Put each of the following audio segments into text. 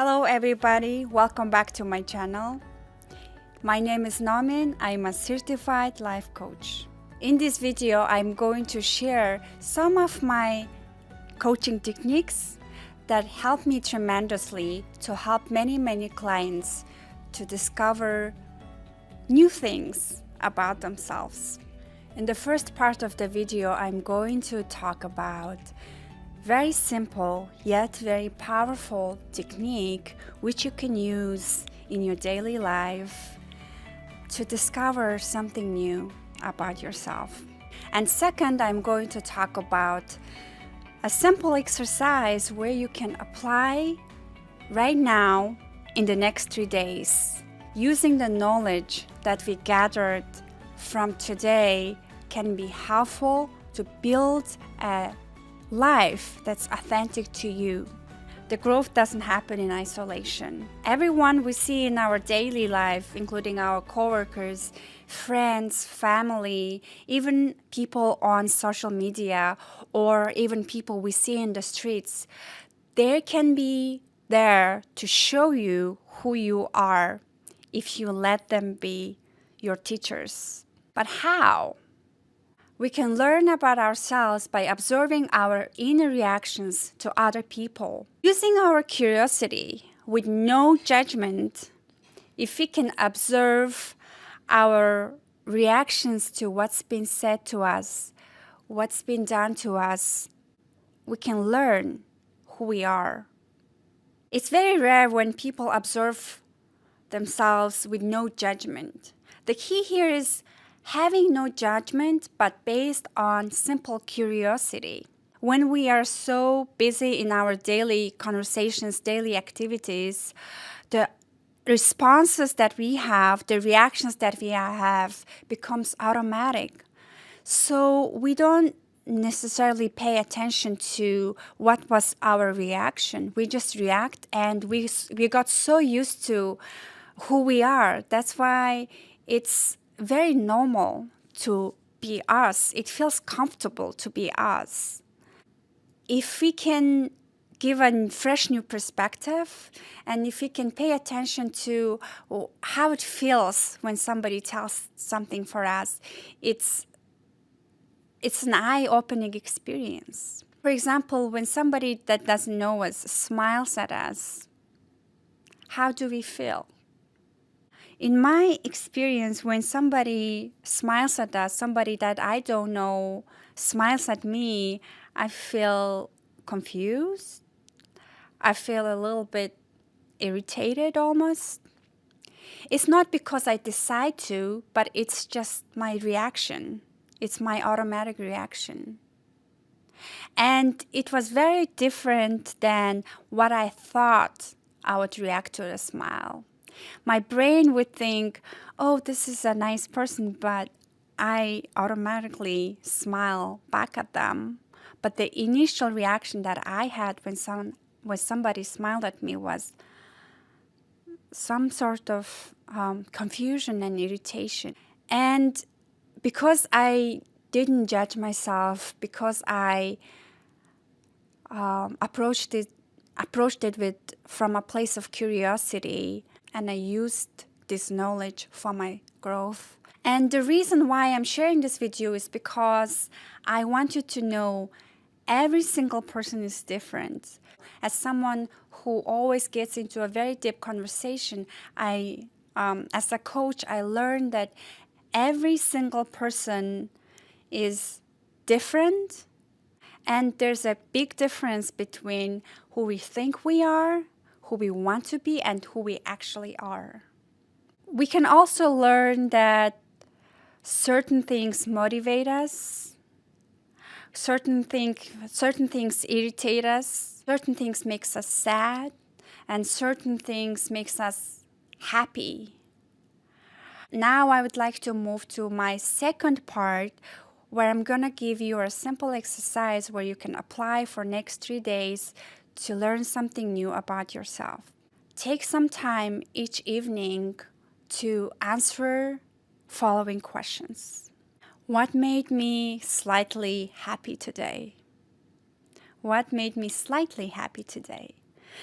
Hello everybody, welcome back to my channel. My name is Nomin, I'm a certified life coach. In this video, I'm going to share some of my coaching techniques that help me tremendously to help many clients to discover new things about themselves. In the first part of the video, I'm going to talk about very simple yet very powerful technique which you can use in your daily life to discover something new about yourself. And second, I'm going to talk about a simple exercise where you can apply right now in the next 3 days. Using the knowledge that we gathered from today can be helpful to build a life that's authentic to you. The growth doesn't happen in isolation. Everyone we see in our daily life, including our coworkers, friends, family, even people on social media, or even people we see in the streets, they can be there to show you who you are if you let them be your teachers. But how? We can learn about ourselves by observing our inner reactions to other people. Using our curiosity with no judgment, if we can observe our reactions to what's been said to us, what's been done to us, we can learn who we are. It's very rare when people observe themselves with no judgment. The key here is having no judgment, but based on simple curiosity. When we are so busy in our daily conversations, daily activities, the responses that we have, the reactions that we have becomes automatic. So we don't necessarily pay attention to what was our reaction. We just react, and we got so used to who we are. That's why it's very normal to be us. It feels comfortable to be us. If we can give a fresh new perspective, and if we can pay attention to how it feels when somebody tells something for us, it's an eye-opening experience. For example, when somebody that doesn't know us smiles at us, how do we feel? In my experience, when somebody smiles at us, somebody that I don't know smiles at me, I feel confused. I feel a little bit irritated almost. It's not because I decide to, but it's just my reaction. It's my automatic reaction. And it was very different than what I thought I would react to a smile. My brain would think, oh, this is a nice person, but I automatically smile back at them. But the initial reaction that I had when somebody smiled at me was some sort of confusion and irritation. And because I didn't judge myself, because I approached it from a place of curiosity, and I used this knowledge for my growth. And the reason why I'm sharing this video is because I want you to know every single person is different. As someone who always gets into a very deep conversation, as a coach, I learned that every single person is different, and there's a big difference between who we think we are, who we want to be, and who we actually are. We can also learn that certain things motivate us, certain things irritate us, certain things makes us sad, and certain things makes us happy. Now I would like to move to my second part, where I'm gonna give you a simple exercise where you can apply for next 3 days to learn something new about yourself. Take some time each evening to answer following questions. What made me slightly happy today? What made me slightly happy today?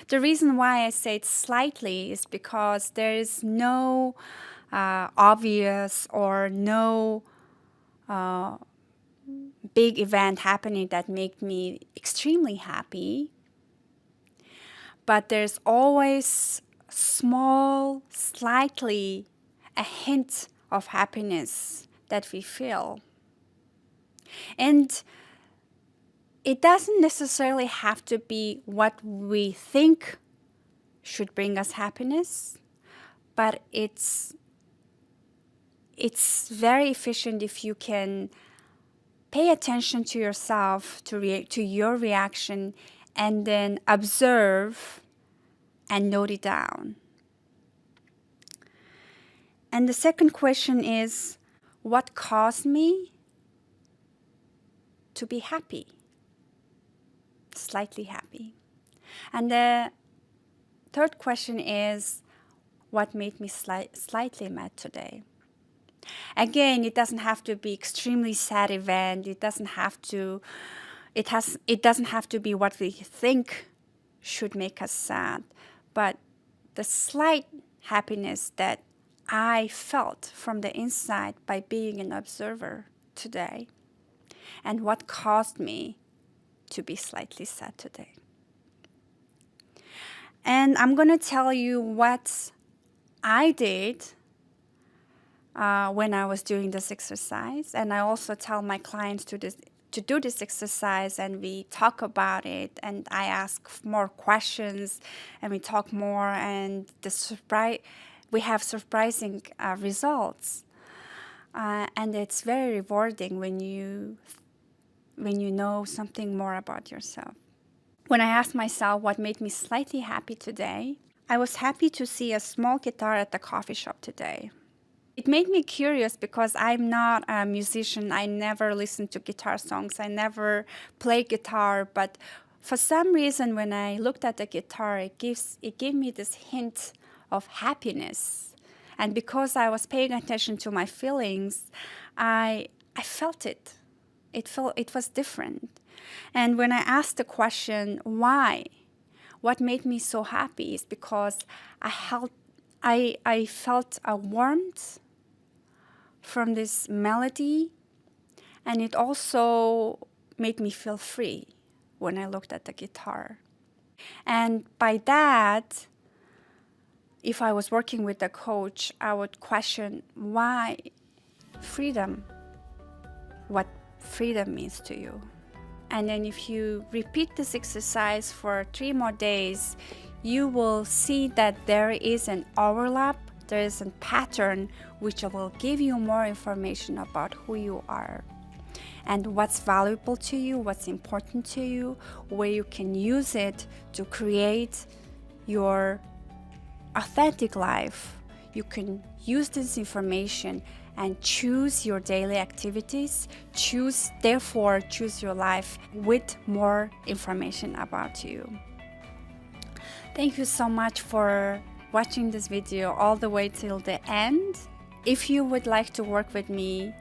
The reason why I say it's slightly is because there is no obvious or no big event happening that made me extremely happy. But there's always small, slightly a hint of happiness that we feel. And it doesn't necessarily have to be what we think should bring us happiness, but it's very efficient if you can pay attention to yourself, to your reaction, and then observe and note it down. And the second question is, what caused me to be happy? Slightly happy. And the third question is, what made me slightly mad today? Again, it doesn't have to be extremely sad event. It doesn't have to be what we think should make us sad, but the slight happiness that I felt from the inside by being an observer today, and what caused me to be slightly sad today. And I'm going to tell you what I did when I was doing this exercise, and I also tell my clients to do this exercise, and we talk about it, and I ask more questions, and we talk more, and we have surprising results, and it's very rewarding when you know something more about yourself. When I asked myself what made me slightly happy today, I was happy to see a small guitar at the coffee shop today. It made me curious because I'm not a musician. I never listen to guitar songs. I never play guitar. But for some reason, when I looked at the guitar, it gave me this hint of happiness. And because I was paying attention to my feelings, I felt it. It was different. And when I asked the question, why? What made me so happy is because I felt a warmth from this melody, and it also made me feel free when I looked at the guitar. And by that, if I was working with a coach, I would question why freedom, what freedom means to you. And then if you repeat this exercise for 3 more days, you will see that there is an overlap, there is a pattern which will give you more information about who you are and what's valuable to you, what's important to you, where you can use it to create your authentic life. You can use this information and choose your daily activities, therefore choose your life with more information about you. Thank you so much for watching this video all the way till the end. If you would like to work with me,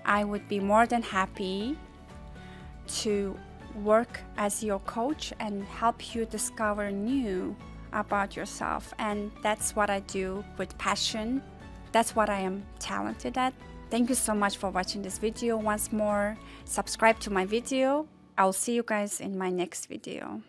I would be more than happy to work as your coach and help you discover new about yourself. And that's what I do with passion. That's what I am talented at. Thank you so much for watching this video. Once more, subscribe to my video. I'll see you guys in my next video.